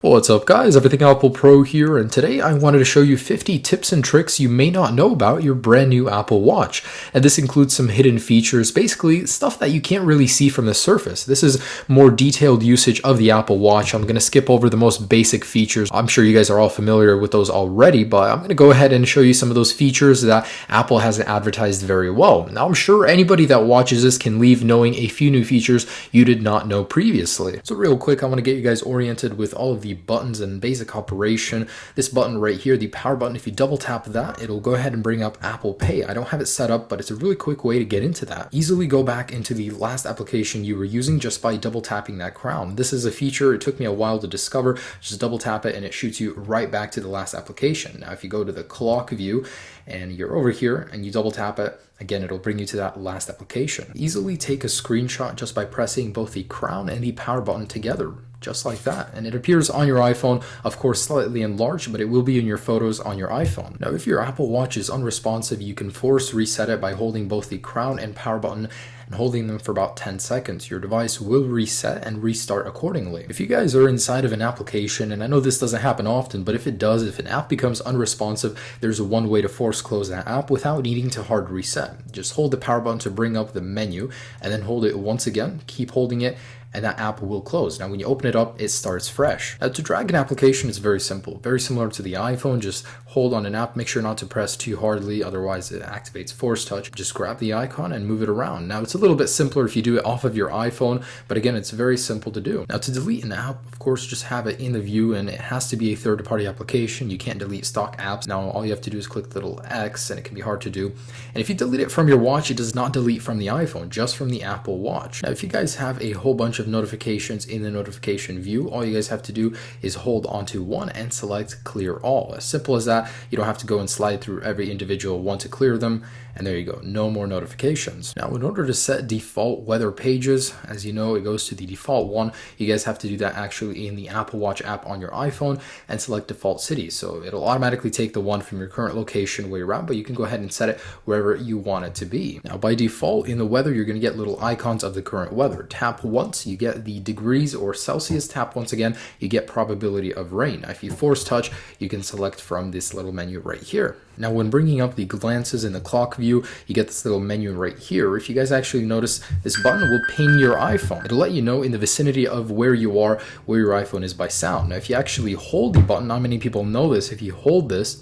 What's up guys, Everything Apple Pro here, and today I wanted to show you 50 tips and tricks you may not know about your brand new Apple Watch. And this includes some hidden features, basically stuff that you can't really see from the surface. This is more detailed usage of the Apple Watch. I'm going to skip over the most basic features. I'm sure you guys are all familiar with those already, but I'm going to go ahead and show you some of those features that Apple hasn't advertised very well. Now I'm sure anybody that watches this can leave knowing a few new features you did not know previously. So real quick, I want to get you guys oriented with all of the buttons and basic operation. This button right here, the power button, if you double tap that, it'll go ahead and bring up Apple Pay. I don't have it set up, but it's a really quick way to get into that. Easily go back into the last application you were using just by double tapping that crown. This is a feature it took me a while to discover. Just double tap it and it shoots you right back to the last application. Now if you go to the clock view and you're over here and you double tap it, again, it'll bring you to that last application. Easily take a screenshot just by pressing both the crown and the power button together, just like that. And it appears on your iPhone, of course, slightly enlarged, but it will be in your photos on your iPhone. Now, if your Apple Watch is unresponsive, you can force reset it by holding both the crown and power button and holding them for about 10 seconds. Your device will reset and restart accordingly. If you guys are inside of an application, and I know this doesn't happen often, but if it does, if an app becomes unresponsive, there's one way to force close that app without needing to hard reset. Just hold the power button to bring up the menu and then hold it once again, keep holding it, and that app will close. Now when you open it up, it starts fresh. Now to drag an application is very simple, very similar to the iPhone. Just hold on an app, make sure not to press too hardly, otherwise it activates force touch. Just grab the icon and move it around. Now it's a little bit simpler if you do it off of your iPhone, but again, it's very simple to do. Now to delete an app, of course, just have it in the view, and it has to be a third-party application. You can't delete stock apps. Now all you have to do is click the little X, and it can be hard to do. And if you delete it from your watch, it does not delete from the iPhone, just from the Apple Watch. Now if you guys have a whole bunch of notifications in the notification view, all you guys have to do is hold onto one and select clear all. As simple as that. You don't have to go and slide through every individual one to clear them, and there you go, no more notifications. Now in order to set default weather pages, as you know, it goes to the default one. You guys have to do that actually in the Apple Watch app on your iPhone and select default city. So it'll automatically take the one from your current location where you're at, but you can go ahead and set it wherever you want it to be. Now by default in the weather, you're going to get little icons of the current weather. Tap once, you get the degrees or Celsius. Tap once again, you get probability of rain. Now if you force touch, you can select from this little menu right here. Now when bringing up the glances in the clock view, you get this little menu right here. If you guys actually notice, this button will ping your iPhone. It'll let you know in the vicinity of where you are, where your iPhone is by sound. Now if you actually hold the button, not many people know this, if you hold this,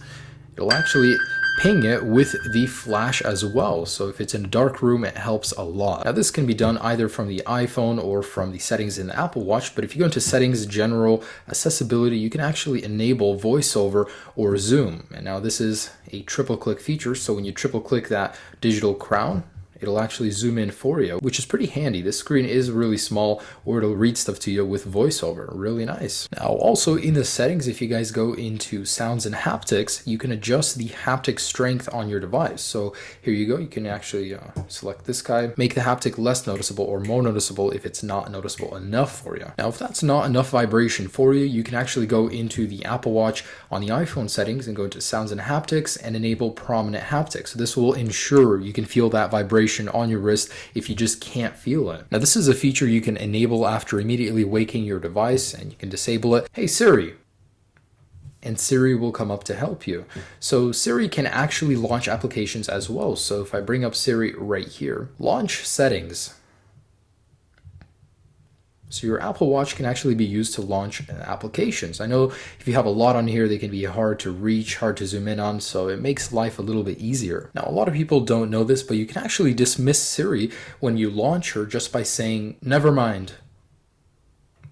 it'll actually ping it with the flash as well. So if it's in a dark room, it helps a lot. Now this can be done either from the iPhone or from the settings in the Apple Watch, but if you go into settings, general accessibility, you can actually enable voiceover or zoom. And now this is a triple click feature. So when you triple click that digital crown, it'll actually zoom in for you, which is pretty handy. This screen is really small, or it'll read stuff to you with voiceover. Really nice. Now, also in the settings, if you guys go into sounds and haptics, you can adjust the haptic strength on your device. So here you go. You can actually select this guy, make the haptic less noticeable or more noticeable if it's not noticeable enough for you. Now, if that's not enough vibration for you, you can actually go into the Apple Watch on the iPhone settings and go into sounds and haptics and enable prominent haptics. So this will ensure you can feel that vibration on your wrist if you just can't feel it. Now this is a feature you can enable after immediately waking your device, and you can disable it. Hey Siri, and Siri will come up to help you. So Siri can actually launch applications as well. So if I bring up Siri right here, launch settings. So your Apple Watch can actually be used to launch applications. I know if you have a lot on here, they can be hard to reach, hard to zoom in on, so it makes life a little bit easier. Now, a lot of people don't know this, but you can actually dismiss Siri when you launch her just by saying, never mind.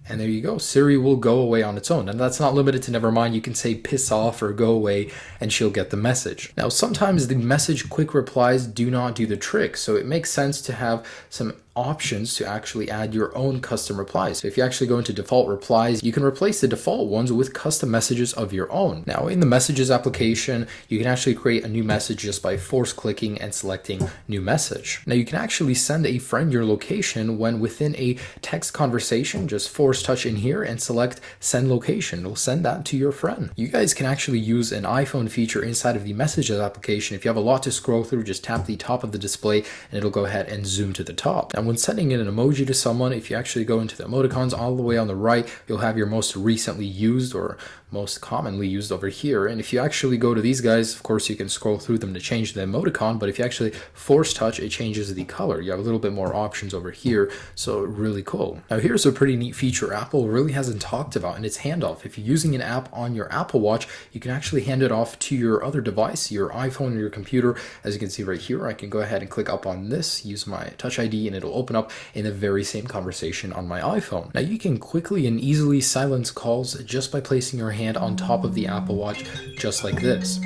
And there you go, Siri will go away on its own. And that's not limited to never mind. You can say piss off or go away and she'll get the message. Now, sometimes the message quick replies do not do the trick. So it makes sense to have some options to actually add your own custom replies. So if you actually go into default replies, you can replace the default ones with custom messages of your own. Now in the messages application, you can actually create a new message just by force clicking and selecting new message. Now you can actually send a friend your location when within a text conversation. Just force touch in here and select send location. It'll send that to your friend. You guys can actually use an iPhone feature inside of the messages application. If you have a lot to scroll through, just tap the top of the display and it'll go ahead and zoom to the top. Now Now, when sending in an emoji to someone, if you actually go into the emoticons all the way on the right, you'll have your most recently used or most commonly used over here. And if you actually go to these guys, of course, you can scroll through them to change the emoticon, but if you actually force touch, it changes the color. You have a little bit more options over here, so really cool. Now, here's a pretty neat feature Apple really hasn't talked about, and it's handoff. If you're using an app on your Apple Watch, you can actually hand it off to your other device, your iPhone or your computer. As you can see right here, I can go ahead and click up on this, use my Touch ID, and it'll open up in the very same conversation on my iPhone. Now, you can quickly and easily silence calls just by placing your hand on top of the Apple Watch, just like this.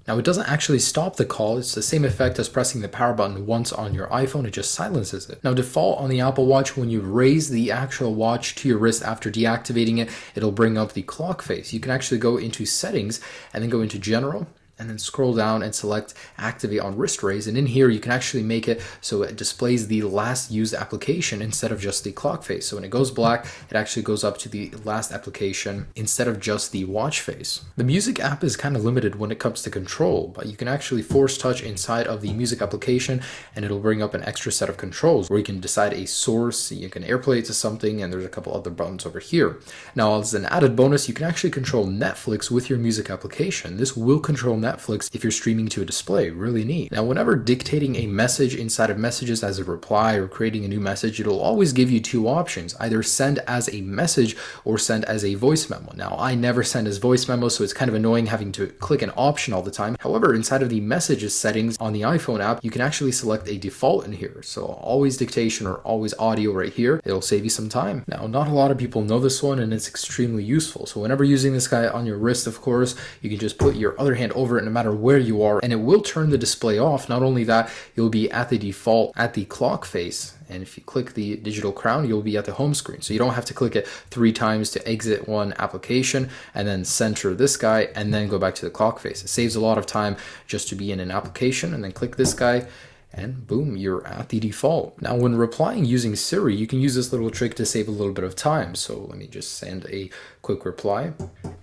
Now, it doesn't actually stop the call. It's the same effect as pressing the power button once on your iPhone. It just silences it. Now, default on the Apple Watch, when you raise the actual watch to your wrist after deactivating it, it'll bring up the clock face. You can actually go into settings and then go into general, and then scroll down and select activate on wrist raise. And in here, you can actually make it so it displays the last used application instead of just the clock face. So when it goes black, it actually goes up to the last application instead of just the watch face. The music app is kind of limited when it comes to control, but you can actually force touch inside of the music application and it'll bring up an extra set of controls where you can decide a source, you can AirPlay it to something, and there's a couple other buttons over here. Now, as an added bonus, you can actually control Netflix with your music application. This will control Netflix if you're streaming to a display. Really neat. Now, whenever dictating a message inside of messages as a reply or creating a new message, it'll always give you two options: either send as a message or send as a voice memo. Now, I never send as voice memo, so it's kind of annoying having to click an option all the time. However, inside of the messages settings on the iPhone app, you can actually select a default in here. So always dictation or always audio right here. It'll save you some time. Now, not a lot of people know this one, and it's extremely useful. So whenever using this guy on your wrist, of course, you can just put your other hand over it no matter where you are, and it will turn the display off. Not only that, you'll be at the default at the clock face, and if you click the digital crown, you'll be at the home screen. So you don't have to click it 3 times to exit one application and then center this guy and then go back to the clock face. It saves a lot of time just to be in an application and then click this guy, and boom, you're at the default. Now, when replying using Siri, you can use this little trick to save a little bit of time. So let me just send a quick reply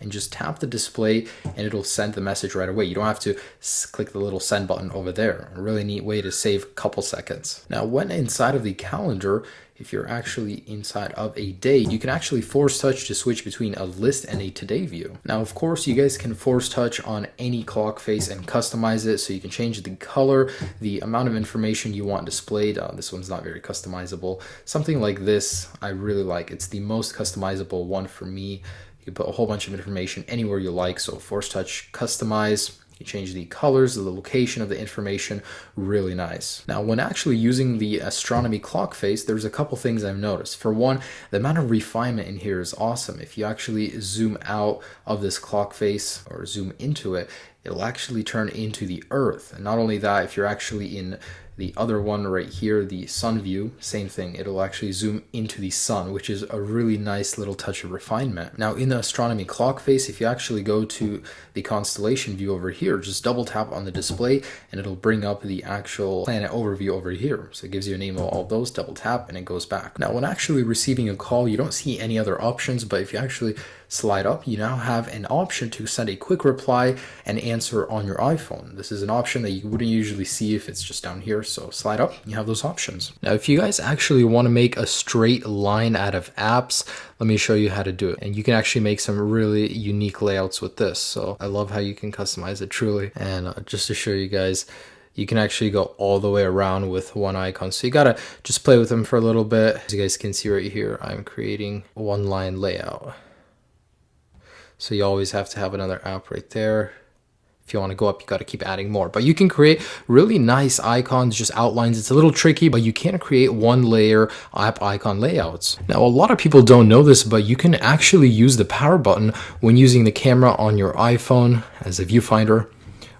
and just tap the display and it'll send the message right away. You don't have to click the little send button over there. A really neat way to save a couple seconds. Now, when inside of the calendar, if you're actually inside of a day, you can actually force touch to switch between a list and a today view. Now, of course, you guys can force touch on any clock face and customize it. So you can change the color, the amount of information you want displayed. This one's not very customizable. Something like this, I really like. It's the most customizable one for me. You can put a whole bunch of information anywhere you like. So force touch, customize. You change the colors, the location of the information, really nice. Now, when actually using the astronomy clock face, there's a couple things I've noticed. For one, the amount of refinement in here is awesome. If you actually zoom out of this clock face or zoom into it, it'll actually turn into the Earth. And not only that, if you're actually in the other one right here, the sun view, same thing. It'll actually zoom into the sun, which is a really nice little touch of refinement. Now, in the astronomy clock face, if you actually go to the constellation view over here, just double tap on the display and it'll bring up the actual planet overview over here. So it gives you a name of all those, double tap, and it goes back. Now, when actually receiving a call, you don't see any other options, but if you actually slide up, you now have an option to send a quick reply and answer on your iPhone. This is an option that you wouldn't usually see if it's just down here. So slide up, you have those options. Now, if you guys actually want to make a straight line out of apps, let me show you how to do it. And you can actually make some really unique layouts with this. So I love how you can customize it truly. And just to show you guys, you can actually go all the way around with one icon. So you gotta just play with them for a little bit. As you guys can see right here, I'm creating one line layout. So you always have to have another app right there. If you want to go up, you got to keep adding more. But you can create really nice icons, just outlines. It's a little tricky, but you can create one layer app icon layouts. Now, a lot of people don't know this, but you can actually use the power button when using the camera on your iPhone as a viewfinder.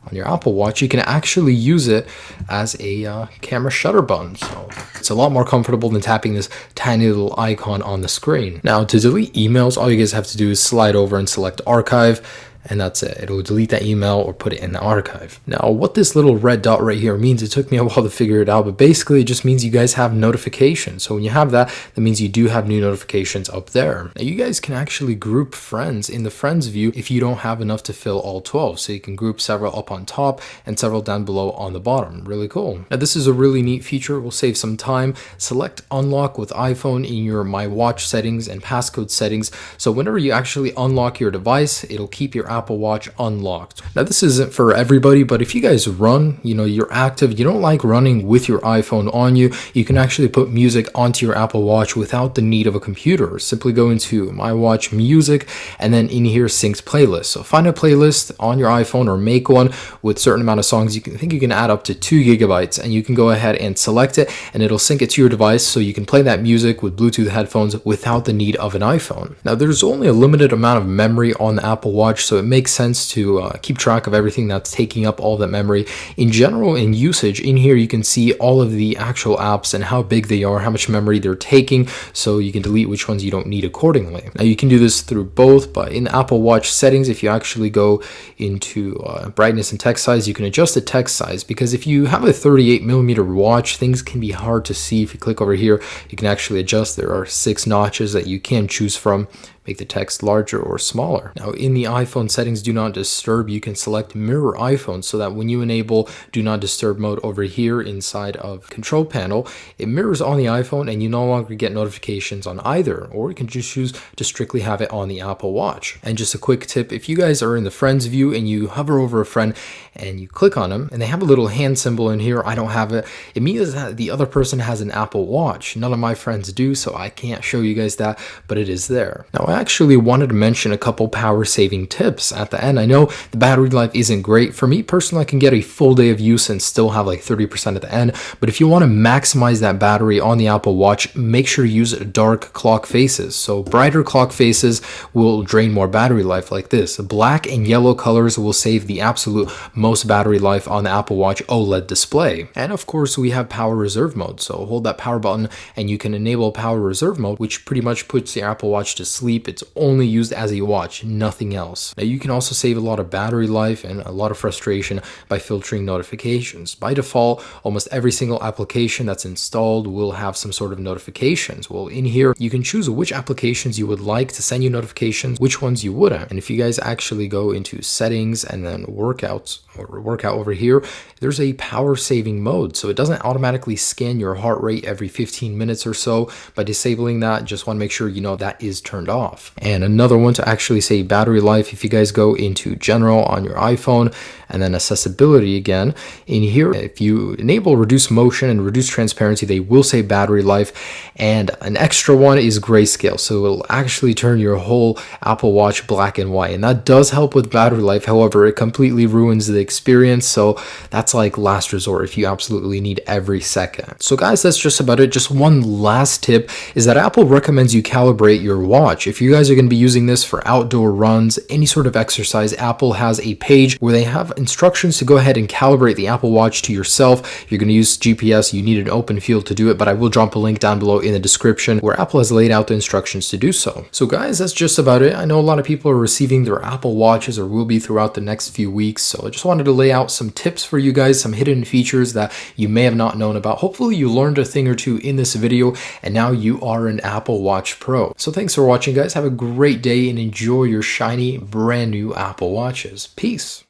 On your Apple Watch, you can actually use it as a camera shutter button. So it's a lot more comfortable than tapping this tiny little icon on the screen. Now, to delete emails, all you guys have to do is slide over and select archive. and that's it. It'll delete that email or put it in the archive. Now, what this little red dot right here means, it took me a while to figure it out, but basically it just means you guys have notifications. So when you have that, that means you do have new notifications up there. Now, you guys can actually group friends in the friends view if you don't have enough to fill all 12. So you can group several up on top and several down below on the bottom. Really cool. Now, this is a really neat feature. Will save some time. Select unlock with iPhone in your My Watch settings and passcode settings. So whenever you actually unlock your device, it'll keep your Apple Watch unlocked. Now, this isn't for everybody, but if you guys run, you're active, you don't like running with your iPhone on you, you can actually put music onto your Apple Watch without the need of a computer. Simply go into My Watch Music, and then in here, Syncs Playlist. So find a playlist on your iPhone or make one with a certain amount of songs. I think you can add up to 2 gigabytes, and you can go ahead and select it, and it'll sync it to your device so you can play that music with Bluetooth headphones without the need of an iPhone. Now, there's only a limited amount of memory on the Apple Watch, so it makes sense to keep track of everything that's taking up all that memory. In general, in usage, in here you can see all of the actual apps and how big they are, how much memory they're taking, so you can delete which ones you don't need accordingly. Now, you can do this through both, but in the Apple Watch settings, if you actually go into brightness and text size, you can adjust the text size, because if you have a 38mm watch, things can be hard to see. If you click over here, you can actually adjust. There are 6 notches that you can choose from. Make the text larger or smaller. Now, in the iPhone settings, do not disturb, you can select mirror iPhone, so that when you enable do not disturb mode over here inside of control panel, it mirrors on the iPhone and you no longer get notifications on either, or you can just choose to strictly have it on the Apple Watch. And just a quick tip, if you guys are in the friends view and you hover over a friend and you click on them and they have a little hand symbol in here, I don't have it, it means that the other person has an Apple Watch. None of my friends do, so I can't show you guys that, but it is there. Now, I actually wanted to mention a couple power saving tips at the end. I know the battery life isn't great. For me personally, I can get a full day of use and still have like 30% at the end, but if you want to maximize that battery on the Apple Watch, make sure you use dark clock faces. So brighter clock faces will drain more battery life, like this. Black and yellow colors will save the absolute most battery life on the Apple Watch OLED display. And of course, we have power reserve mode. So hold that power button and you can enable power reserve mode, which pretty much puts the Apple Watch to sleep. It's only used as a watch, nothing else. Now, you can also save a lot of battery life and a lot of frustration by filtering notifications. By default, almost every single application that's installed will have some sort of notifications. Well, in here, you can choose which applications you would like to send you notifications, which ones you wouldn't. And if you guys actually go into settings and then workouts, or workout over here, there's a power saving mode. So it doesn't automatically scan your heart rate every 15 minutes or so. By disabling that, just want to make sure you know that is turned off. And another one to actually save battery life, if you guys go into general on your iPhone and then accessibility again, in here, if you enable reduce motion and reduce transparency, they will save battery life. And an extra one is grayscale. So it will actually turn your whole Apple Watch black and white. And that does help with battery life. However, it completely ruins the experience. So that's like last resort if you absolutely need every second. So guys, that's just about it. Just one last tip is that Apple recommends you calibrate your watch. If you guys are going to be using this for outdoor runs, any sort of exercise, Apple has a page where they have instructions to go ahead and calibrate the Apple Watch to yourself. If you're going to use GPS, you need an open field to do it, but I will drop a link down below in the description where Apple has laid out the instructions to do so. So guys, that's just about it. I know a lot of people are receiving their Apple Watches or will be throughout the next few weeks, so I just wanted to lay out some tips for you guys, some hidden features that you may have not known about. Hopefully you learned a thing or two in this video, and now you are an Apple Watch Pro. So thanks for watching, guys. Have a great day and enjoy your shiny brand new Apple Watches. Peace.